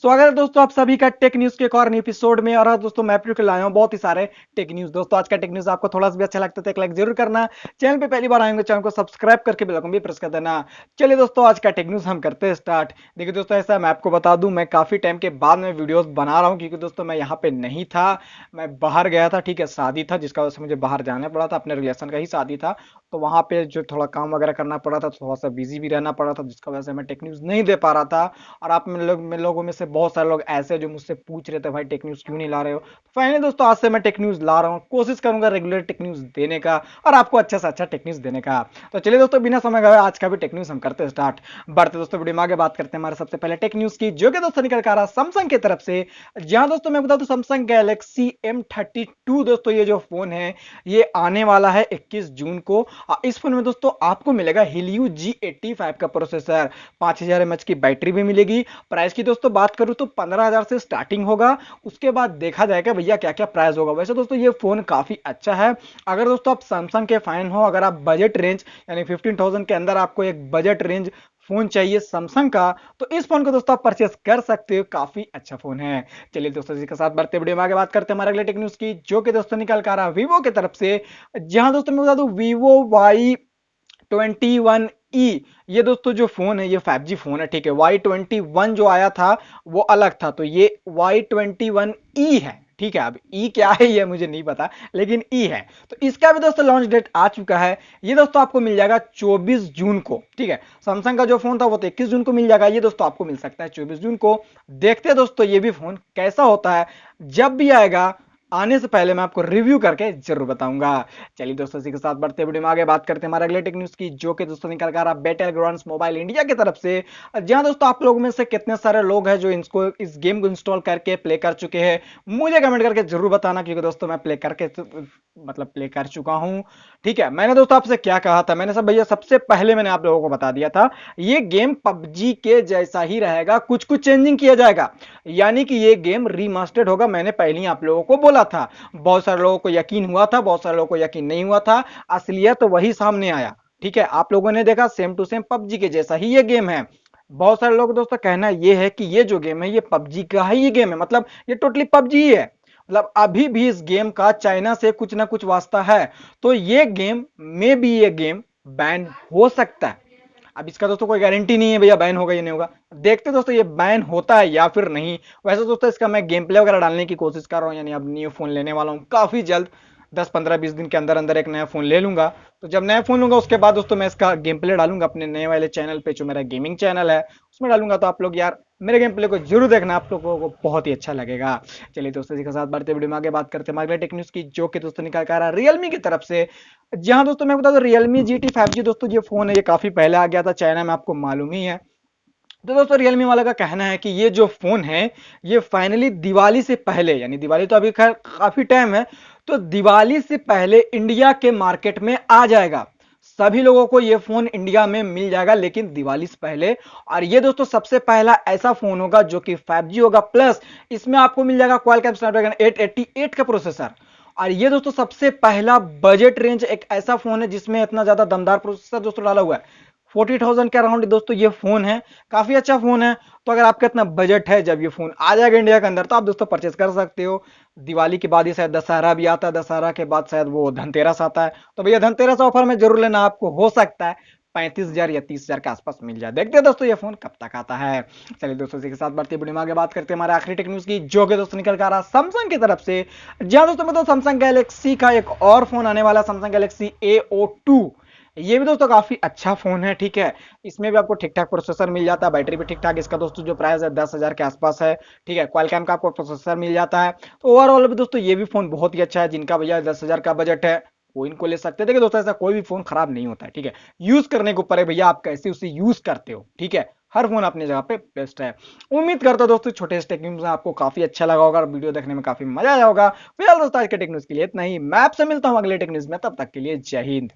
स्वागत है दोस्तों आप सभी का टेक न्यूज के एक और एपिसोड में। और दोस्तों मैं आपके लिए लाया हूं बहुत ही सारे टेक न्यूज। दोस्तों आज का टेक न्यूज आपको थोड़ा सा भी अच्छा लगता है तो एक लाइक जरूर करना। चैनल पे पहली बार आएंगे चैनल को सब्सक्राइब करके बेल आइकन भी प्रेस कर देना। चलिए दोस्तों आज का टेक न्यूज हम करते हैं स्टार्ट। देखिए दोस्तों ऐसा मैं आपको बता दूं, मैं काफी टाइम के बाद में वीडियोस बना रहा हूं क्योंकि दोस्तों मैं यहाँ पे नहीं था, मैं बाहर गया था। ठीक है, शादी था जिसका वजह से मुझे बाहर जाना पड़ा था, अपने रिलेशन का ही शादी था। तो वहां पे जो थोड़ा काम वगैरह करना पड़ा था, थोड़ा सा बिजी भी रहना पड़ा था, जिसका वजह से मैं टेक न्यूज नहीं दे पा रहा था। और आप में लोगों में से बहुत सारे लोग ऐसे जो मुझसे पूछ रहे थे भाई टेक न्यूज क्यों नहीं ला रहे हो। तो फाइनली दोस्तों आज से मैं टेक न्यूज ला रहा हूँ, कोशिश करूंगा रेगुलर टेक न्यूज देने का और आपको अच्छा से अच्छा टेक न्यूज देने का। तो चलिए दोस्तों बिना समय गए आज का भी टेक न्यूज हम करते हैं स्टार्ट। बढ़ते दोस्तों वीडियो में आगे बात करते हैं हमारे सबसे पहले टेक न्यूज की, जो कि दोस्तों निकल कर आ रहा सैमसंग की तरफ से। जहां दोस्तों मैं बता दूं सैमसंग गैलेक्सी M32 दोस्तों ये जो फोन है ये आने वाला है 21 जून को। इस फोन में दोस्तों आपको मिलेगा Helio G85 का प्रोसेसर, 5000 mAh की बैटरी भी मिलेगी। प्राइस की दोस्तों बात करूं तो 15,000 से स्टार्टिंग होगा, उसके बाद देखा जाएगा भैया क्या क्या प्राइस होगा। वैसे दोस्तों ये फोन काफी अच्छा है। अगर दोस्तों आप सैमसंग के फैन हो, अगर आप बजट रेंज यानी 15,000 के अंदर आपको एक बजट रेंज फोन चाहिए सैमसंग का, तो इस फोन को दोस्तों आप परचेस कर सकते हो, काफी अच्छा फोन है। चलिए दोस्तों इसी के साथ बढ़ते वीडियो में आगे बात करते हैं हमारे अगले टेक न्यूज की, जो कि दोस्तों निकल कर आ रहा वीवो की तरफ से। जहां दोस्तों मैं बता दूं वीवो Y21E, ये दोस्तों जो फोन है ये 5G फोन है। ठीक है, Y21 जो आया था वो अलग था, तो ये Y21E है। ठीक है, अब ई क्या है ये मुझे नहीं पता, लेकिन ई है। तो इसका भी दोस्तों लॉन्च डेट आ चुका है। ये दोस्तों आपको मिल जाएगा 24 जून को। ठीक है, सैमसंग का जो फोन था वो तो 21 जून को मिल जाएगा, ये दोस्तों आपको मिल सकता है 24 जून को। देखते हैं दोस्तों ये भी फोन कैसा होता है, जब भी आएगा आने से पहले मैं आपको रिव्यू करके जरूर बताऊंगा। चलिए दोस्तों इसी के साथ बढ़ते वीडियो में आगे बात करते हैं हमारे अगले टेक न्यूज की, जो कि दोस्तों निकल कर आ रहा बैटल ग्राउंड मोबाइल इंडिया की तरफ से। जहां दोस्तों आप लोगों में से कितने सारे लोग हैं जो इस गेम को इंस्टॉल करके प्ले कर चुके हैं, मुझे कमेंट करके जरूर बताना, क्योंकि दोस्तों मैं प्ले कर चुका हूं। ठीक है, मैंने दोस्तों आपसे क्या कहा था, मैंने सब भैया सबसे पहले मैंने आप लोगों को बता दिया था ये गेम पबजी के जैसा ही रहेगा, कुछ कुछ चेंजिंग किया जाएगा, यानी कि ये गेम रीमास्टर्ड होगा। मैंने पहले ही आप लोगों को बोला था, बहुत सारे लोगों को यकीन हुआ था, बहुत सारे लोगों को यकीन नहीं हुआ था, असलियत तो वही सामने आया। ठीक है, आप लोगों ने देखा सेम टू सेम पबजी के जैसा ही ये गेम है। बहुत सारे लोग दोस्तों कहना ये है कि ये जो गेम है ये पबजी का ही गेम है, मतलब ये टोटली पबजी ही है, मतलब अभी भी इस गेम का चाइना से कुछ ना कुछ वास्ता है। तो ये गेम में भी ये गेम बैन हो सकता है। अब इसका दोस्तों कोई गारंटी नहीं है भैया बैन होगा या नहीं होगा, देखते दोस्तों ये बैन होता है या फिर नहीं। वैसे दोस्तों इसका मैं गेम प्ले वगैरह डालने की कोशिश कर रहा हूँ, यानी अब न्यू फोन लेने वाला हूँ काफी जल्द, 10 15 20 दिन के अंदर अंदर एक नया फोन ले लूंगा। तो जब नया फोन लूंगा उसके बाद दोस्तों मैं इसका गेम प्ले डालूंगा अपने नए वाले चैनल पे, जो मेरा गेमिंग चैनल है उसमें डालूंगा। तो आप लोग यार मेरे गेम प्ले को जरूर देखना, आप लोगों को बहुत ही अच्छा लगेगा। चलिए दोस्तों इसी के साथ बढ़ते वीडियो में आगे बात करते हैं अगले टेक न्यूज की, जो कि दोस्तों निकाल कर आ रहा है रियलमी की तरफ से। जहां दोस्तों मैं बता दूं रियलमी GT5G दोस्तों ये फोन है ये काफी पहले आ गया था चाइना में, आपको मालूम ही है। तो दोस्तों रियलमी वाला का कहना है कि ये जो फोन है ये फाइनली दिवाली से पहले, यानी दिवाली तो अभी खैर काफी टाइम है, तो दिवाली से पहले इंडिया के मार्केट में आ जाएगा। सभी लोगों को ये फोन इंडिया में मिल जाएगा लेकिन दिवाली से पहले। और ये दोस्तों सबसे पहला ऐसा फोन होगा जो कि 5G होगा, प्लस इसमें आपको मिल जाएगा क्वालकॉम स्नैपड्रैगन 888 का प्रोसेसर। और ये दोस्तों सबसे पहला बजट रेंज एक ऐसा फोन है जिसमें इतना ज्यादा दमदार प्रोसेसर दोस्तों डाला हुआ है। 40,000 के अराउंड दोस्तों ये फोन है, काफी अच्छा फोन है। तो अगर आपका इतना बजट है, जब ये फोन आ जाएगा इंडिया के अंदर तो आप दोस्तों परचेस कर सकते हो। दिवाली के बाद ही शायद दशहरा भी आता है, दशहरा के बाद शायद वो धनतेरस आता है, तो भैया धनतेरस ऑफर में जरूर लेना, आपको हो सकता है 35,000 या 30,000 के आसपास मिल जाए। देखते हैं दोस्तों ये फोन कब तक आता है। चलिए दोस्तों इसी के साथ बढ़ती वीडियो में आगे बात करते हैं हमारे आखिरी टेक न्यूज की, जो कि दोस्तों निकल कर आ रहा सैमसंग की तरफ से। जहां दोस्तों मतलब सैमसंग गैलेक्सी का एक और फोन आने वाला, सैमसंग गैलेक्सी A02। ये भी दोस्तों काफी अच्छा फोन है। ठीक है, इसमें भी आपको ठीक ठाक प्रोसेसर मिल जाता है, बैटरी भी ठीक ठाक, इसका दोस्तों जो प्राइस है 10,000 के आसपास है। ठीक है, क्वालकॉम का आपको प्रोसेसर मिल जाता है। तो ओवरऑल भी दोस्तों ये भी फोन बहुत ही अच्छा है, जिनका भैया 10,000 का बजट है वो इनको ले सकते हैं। देखिए दोस्तों ऐसा कोई भी फोन खराब नहीं होता है। ठीक है, यूज करने के ऊपर है भैया, आप कैसे उसे यूज करते हो। ठीक है, हर फोन अपनी जगह पे बेस्ट है। उम्मीद करता हूं दोस्तों छोटे से टेक न्यूज आपको काफी अच्छा लगा होगा और वीडियो देखने में काफी मजा आया होगा। फिलहाल दोस्तों आज के टेक न्यूज के लिए इतना ही, मैं आपसे मिलता हूं अगले टेक न्यूज में, तब तक के लिए जय हिंद।